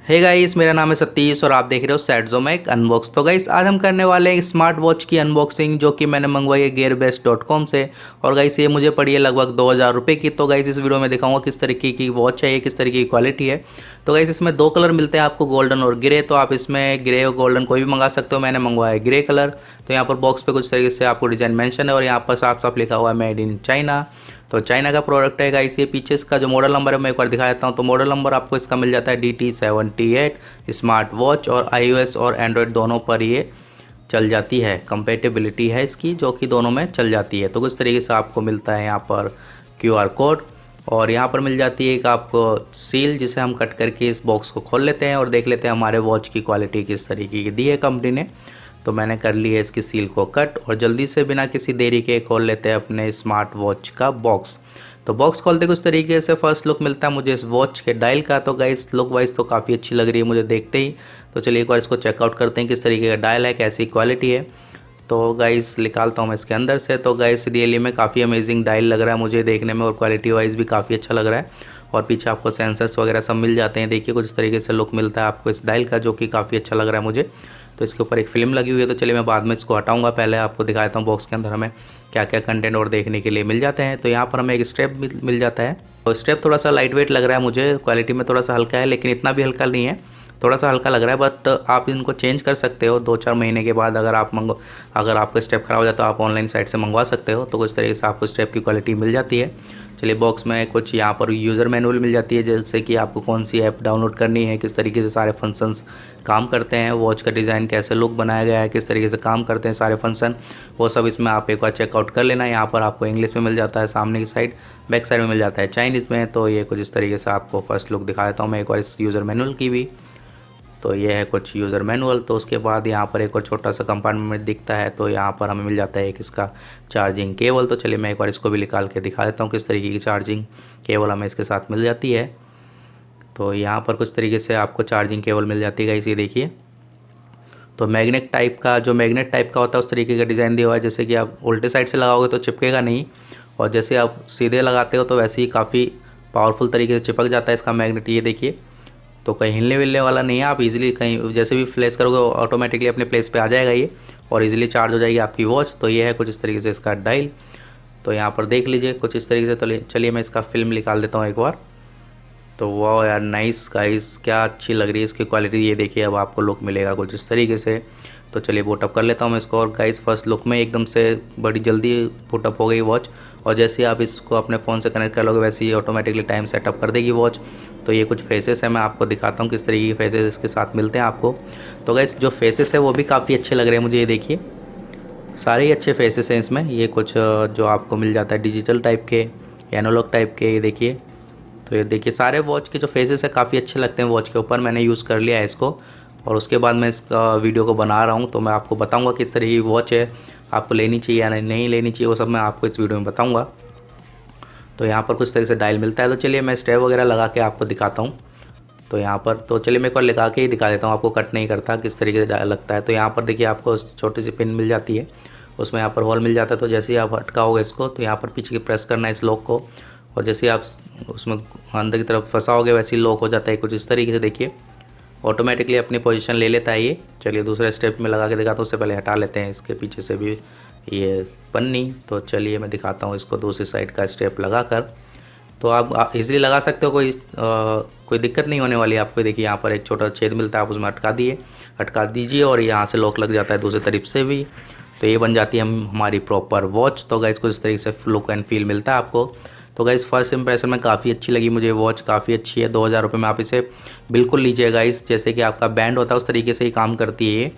Hey guys, मेरा नाम है सतीश और आप देख रहे हो सैटजो में एक अनबॉक्स। तो गाइस आज हम करने वाले हैं स्मार्ट वॉच की अनबॉक्सिंग, जो कि मैंने मंगवाई है gearbest.com से। और गाइस ये मुझे पड़ी है लगभग 2000 रुपये की। तो गाइस इस वीडियो में दिखाऊंगा किस तरीके की वॉच है, ये किस तरीके की क्वालिटी है। तो गाइस इसमें दो कलर मिलते हैं आपको, गोल्डन और ग्रे। तो आप इसमें ग्रे और गोल्डन कोई भी मंगा सकते हो, मैंने मंगवाया है ग्रे कलर। तो यहाँ पर बॉक्स पे कुछ तरीके से आपको डिज़ाइन मेंशन है और यहाँ पर साफ साफ लिखा हुआ है मेड इन चाइना। तो चाइना का प्रोडक्ट है गाइस। ये पीछे इसका जो मॉडल नंबर है मैं एक बार दिखा देता हूँ। तो मॉडल नंबर आपको इसका मिल जाता है DT78। स्मार्ट वॉच और iOS और एंड्रॉयड दोनों पर ये चल जाती है, कंपेटेबिलिटी है इसकी, जो कि दोनों में चल जाती है। तो किस तरीके से आपको मिलता है यहाँ पर QR कोड, और यहाँ पर मिल जाती है एक आपको सील, जिसे हम कट करके इस बॉक्स को खोल लेते हैं और देख लेते हैं हमारे वॉच की क्वालिटी किस तरीके की दी है कंपनी ने। तो मैंने कर ली है इसकी सील को कट, और जल्दी से बिना किसी देरी के खोल लेते हैं अपने स्मार्ट वॉच का बॉक्स। तो बॉक्स खोलते कुछ तरीके से फर्स्ट लुक मिलता है मुझे इस वॉच के डायल का। तो गाइस लुक वाइज तो काफ़ी अच्छी लग रही है मुझे देखते ही। तो चलिए एक बार इसको चेकआउट करते हैं किस तरीके का डायल है, कैसी क्वालिटी है। तो गाइस निकालता हूँ मैं इसके अंदर से। तो गाइस रियली में काफ़ी अमेजिंग डायल लग रहा है मुझे देखने में, और क्वालिटी वाइज भी काफ़ी अच्छा लग रहा है। और पीछे आपको सेंसर्स वगैरह सब मिल जाते हैं। देखिए कुछ तरीके से लुक मिलता है आपको इस डायल का, जो कि काफ़ी अच्छा लग रहा है मुझे। तो इसके ऊपर एक फिल्म लगी हुई है। तो चलिए मैं बाद में इसको हटाऊंगा, पहले आपको दिखाता हूँ बॉक्स के अंदर हमें क्या क्या कंटेंट और देखने के लिए मिल जाते हैं। तो यहाँ पर हमें एक स्ट्रैप मिल जाता है। तो स्ट्रैप थोड़ा सा लाइट वेट लग रहा है मुझे, क्वालिटी में थोड़ा सा हल्का है, लेकिन इतना भी हल्का नहीं है, थोड़ा सा हल्का लग रहा है। बट आप इनको चेंज कर सकते हो 2-4 महीने के बाद। अगर आपका स्टेप ख़राब हो जाए तो आप ऑनलाइन साइट से मंगवा सकते हो। तो कुछ तरीके से आपको स्टेप की क्वालिटी मिल जाती है। चलिए बॉक्स में कुछ यहाँ पर यूज़र मैनुअल मिल जाती है, जैसे कि आपको कौन सी ऐप डाउनलोड करनी है, किस तरीके से सारे फंक्शंस काम करते हैं, वॉच का डिज़ाइन कैसे लुक बनाया गया है, किस तरीके से काम करते हैं सारे फंक्शन, वो सब इसमें आप एक बार चेकआउट कर लेना। यहाँ पर आपको इंग्लिश में मिल जाता है सामने की साइड, बैक साइड में मिल जाता है चाइनीज़ में। तो ये कुछ इस तरीके से आपको फर्स्ट लुक दिखा देता हूँ मैं एक बार इस यूज़र मैनुअल की भी। तो ये है कुछ यूज़र मैनुअल। तो उसके बाद यहाँ पर एक और छोटा सा कंपार्टमेंट दिखता है। तो यहाँ पर हमें मिल जाता है एक इसका चार्जिंग केबल। तो चलिए मैं एक बार इसको भी निकाल के दिखा देता हूँ किस तरीके की चार्जिंग केबल हमें इसके साथ मिल जाती है। तो यहाँ पर कुछ तरीके से आपको चार्जिंग केबल मिल जाती है, इसे देखिए। तो मैग्नेट टाइप का, जो मैग्नेट टाइप का होता है उस तरीके का डिज़ाइन दिया हुआ है। जैसे कि आप उल्टे साइड से लगाओगे तो चिपकेगा नहीं, और जैसे आप सीधे लगाते हो तो वैसे ही काफ़ी पावरफुल तरीके से चिपक जाता है इसका मैग्नेट, ये देखिए। तो कहीं हिलने विलने वाला नहीं है, आप इजीली कहीं जैसे भी फ्लैश करोगे ऑटोमेटिकली अपने प्लेस पे आ जाएगा ये, और इजीली चार्ज हो जाएगी आपकी वॉच। तो ये है कुछ इस तरीके से इसका डायल। तो यहाँ पर देख लीजिए कुछ इस तरीके से। तो चलिए मैं इसका फिल्म निकाल देता हूँ एक बार। तो वाह यार, नाइस गाइस, क्या अच्छी लग रही है इसकी क्वालिटी, ये देखिए। अब आपको लुक मिलेगा कुछ इस तरीके से। तो चलिए बूटअप कर लेता हूँ मैं इसको। और गाइस फर्स्ट लुक में एकदम से बड़ी जल्दी बूटअप हो गई वॉच, और जैसे आप इसको अपने फ़ोन से कनेक्ट कर लोगे वैसे ही ऑटोमेटिकली टाइम सेटअप कर देगी वॉच। तो ये कुछ फेसेस है, मैं आपको दिखाता हूँ किस तरीके के फेसेस इसके साथ मिलते हैं आपको। तो गाइस जो फेसेस है वो भी काफ़ी अच्छे लग रहे हैं मुझे, ये देखिए सारे ही अच्छे फेसेस हैं इसमें। ये कुछ जो आपको मिल जाता है डिजिटल टाइप के, एनालॉग टाइप के, ये देखिए। तो ये देखिए सारे वॉच के जो फेसेस है काफ़ी अच्छे लगते हैं वॉच के ऊपर। मैंने यूज़ कर लिया है इसको, और उसके बाद मैं इसका वीडियो को बना रहा हूँ। तो मैं आपको बताऊँगा किस तरह की वॉच है, आपको लेनी चाहिए या नहीं लेनी चाहिए, वो सब मैं आपको इस वीडियो में बताऊँगा। तो यहाँ पर कुछ तरीके से डायल मिलता है। तो चलिए मैं स्टेप वगैरह लगा के आपको दिखाता हूँ। तो यहाँ पर तो चलिए मैं एक बार लगा के ही दिखा देता हूँ, आपको कट नहीं करता, किस तरीके से लगता है। तो यहाँ पर देखिए आपको छोटी सी पिन मिल जाती है, उसमें यहाँ पर होल मिल जाता है। तो जैसे ही आप अटकाओगे इसको तो यहाँ पर पीछे की प्रेस करना है इस लॉक को, और जैसे ही आप उसमें अंदर की तरफ फंसाओगे वैसे ही लॉक हो जाता है कुछ इस तरीके से। देखिए ऑटोमेटिकली अपनी पोजीशन ले लेता है ये। चलिए दूसरे स्टेप में लगा के दिखाता हूँ। उससे पहले हटा लेते हैं इसके पीछे से भी ये पन्नी। तो चलिए मैं दिखाता हूँ इसको दूसरी साइड का स्टेप लगा कर। तो आप इजीली लगा सकते हो, कोई दिक्कत नहीं होने वाली आपको। देखिए यहाँ पर एक छोटा छेद मिलता है, आप उसमें अटका दीजिए और यहाँ से लॉक लग जाता है दूसरी तरफ से भी। तो ये बन जाती है हमारी प्रॉपर वॉच। तो गाइस कुछ इस तरीके से लुक एंड फील मिलता है आपको। तो गाइस फर्स्ट इंप्रेशन में काफ़ी अच्छी लगी मुझे वॉच, काफ़ी अच्छी है। 2000 रुपये में आप इसे बिल्कुल लीजिए गाइस। जैसे कि आपका बैंड होता है उस तरीके से ही काम करती है ये।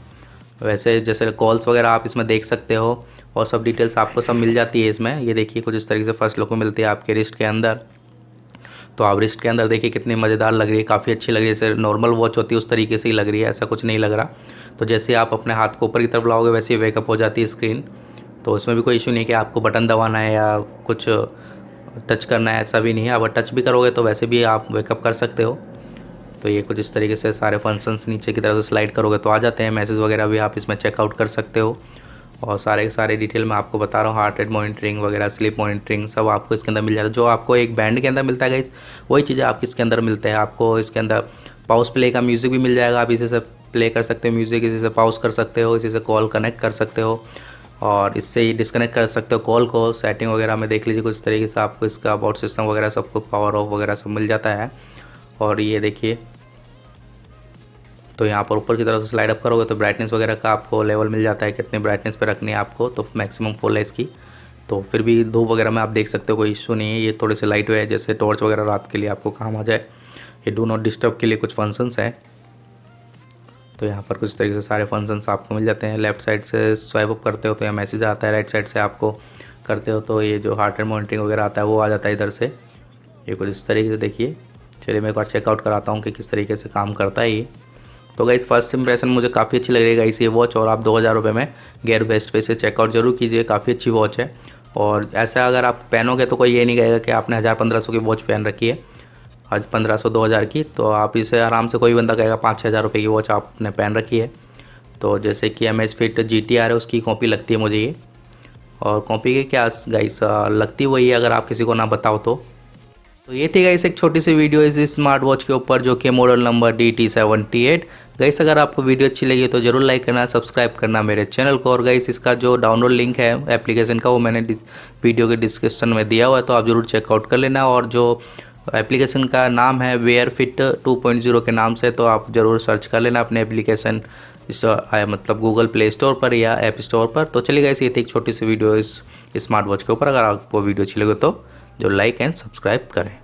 वैसे जैसे कॉल्स वगैरह आप इसमें देख सकते हो, और सब डिटेल्स आपको सब मिल जाती है इसमें। ये देखिए कुछ इस तरीके से फर्स्ट लुक में मिलती है आपके रिस्ट के अंदर। तो आप रिस्ट के अंदर देखिए कितनी मज़ेदार लग रही है, काफ़ी अच्छी लग रही है। जैसे नॉर्मल वॉच होती है उस तरीके से ही लग रही है, ऐसा कुछ नहीं लग रहा। तो जैसे आप अपने हाथ को ऊपर की तरफ लाओगे वैसे ही वेकअप हो जाती है स्क्रीन। तो इसमें भी कोई इशू नहीं है कि आपको बटन दबाना है या कुछ टच करना है, ऐसा भी नहीं है। अगर टच भी करोगे तो वैसे भी आप वेकअप कर सकते हो। तो ये कुछ इस तरीके से सारे फंक्शंस नीचे की तरफ से स्लाइड करोगे तो आ जाते हैं। मैसेज वगैरह भी आप इसमें चेकआउट कर सकते हो, और सारे के सारे डिटेल मैं आपको बता रहा हूँ। हार्ट रेट मॉनिटरिंग वगैरह, स्लीप मॉनिटरिंग सब आपको इसके अंदर मिल जाता है। जो आपको एक बैंड के अंदर मिलता है गाइस, वही चीज़ें आपको इसके अंदर मिलते हैं। आपको इसके अंदर पाउस प्ले का म्यूज़िक भी मिल जाएगा, आप इसी से प्ले कर सकते हो म्यूज़िक, इसी से पाउस कर सकते हो, इसी से कॉल कनेक्ट कर सकते हो और इससे ही डिस्कनेक्ट कर सकते हो कॉल को। सेटिंग वगैरह में देख लीजिए कुछ तरीके से आपको इसका अबाउट सिस्टम वगैरह सबको पावर ऑफ वगैरह सब मिल जाता है। और ये देखिए, तो यहाँ पर ऊपर की तरफ से स्लाइड अप करोगे तो ब्राइटनेस वगैरह का आपको लेवल मिल जाता है, कितने ब्राइटनेस पे रखनी है आपको, तो मैक्सिमम फुल है इसकी। तो फिर भी धूप वगैरह में आप देख सकते हो, कोई इशू नहीं है। ये थोड़े से लाइट है, जैसे टॉर्च वगैरह रात के लिए आपको काम आ जाए। ये डू नॉट डिस्टर्ब के लिए कुछ फंक्शंस हैं, तो यहाँ पर कुछ तरीके से सारे फंक्शंस आपको मिल जाते हैं। लेफ्ट साइड से स्वाइप अप करते हो तो यहाँ मैसेज आता है, राइट साइड से आपको करते हो तो ये जो हार्ट रेट मॉनिटरिंग वगैरह आता है वो आ जाता है इधर से। ये कुछ इस तरीके से देखिए। चलिए मैं एक बार चेकआउट कराता हूँ कि किस तरीके से काम करता है ये। तो गाइस फर्स्ट इंप्रेशन मुझे काफ़ी अच्छी लग रही है गाइस ये वॉच, और आप 2000 रुपये में गेयर बेस्ट पे से चेकआउट जरूर कीजिए, काफ़ी अच्छी वॉच है। और ऐसा अगर आप पहनोगे तो कोई ये नहीं कहेगा कि आपने 1000-1500 की वॉच पहन रखी है, आज 1500-2000 की, तो आप इसे आराम से कोई बंदा कहेगा 5-6 हज़ार रुपये की वॉच आपने पहन रखी है। तो जैसे कि Amazfit GTR है, उसकी कॉपी लगती है मुझे ये, और कॉपी के क्या गाइस लगती वही है अगर आप किसी को ना बताओ तो। ये थी गाइस एक छोटी सी वीडियो इस स्मार्ट वॉच के ऊपर जो कि मॉडल नंबर DT78। गाइस अगर आपको वीडियो अच्छी लगी तो जरूर लाइक करना, सब्सक्राइब करना मेरे चैनल को। और गाइस इसका जो डाउनलोड लिंक है एप्लीकेशन का वो मैंने वीडियो के डिस्क्रिप्शन में दिया हुआ है, तो आप जरूर चेकआउट कर लेना। और जो एप्लीकेशन का नाम है वेयर फिट 2.0 के नाम से, तो आप ज़रूर सर्च कर लेना अपने एप्लीकेशन इस मतलब गूगल प्ले स्टोर पर या ऐप स्टोर पर। तो चलिए गाइस ये थी एक छोटी सी वीडियो इस स्मार्ट वॉच के ऊपर। अगर आपको वीडियो अच्छी लगे तो जो लाइक एंड सब्सक्राइब करें।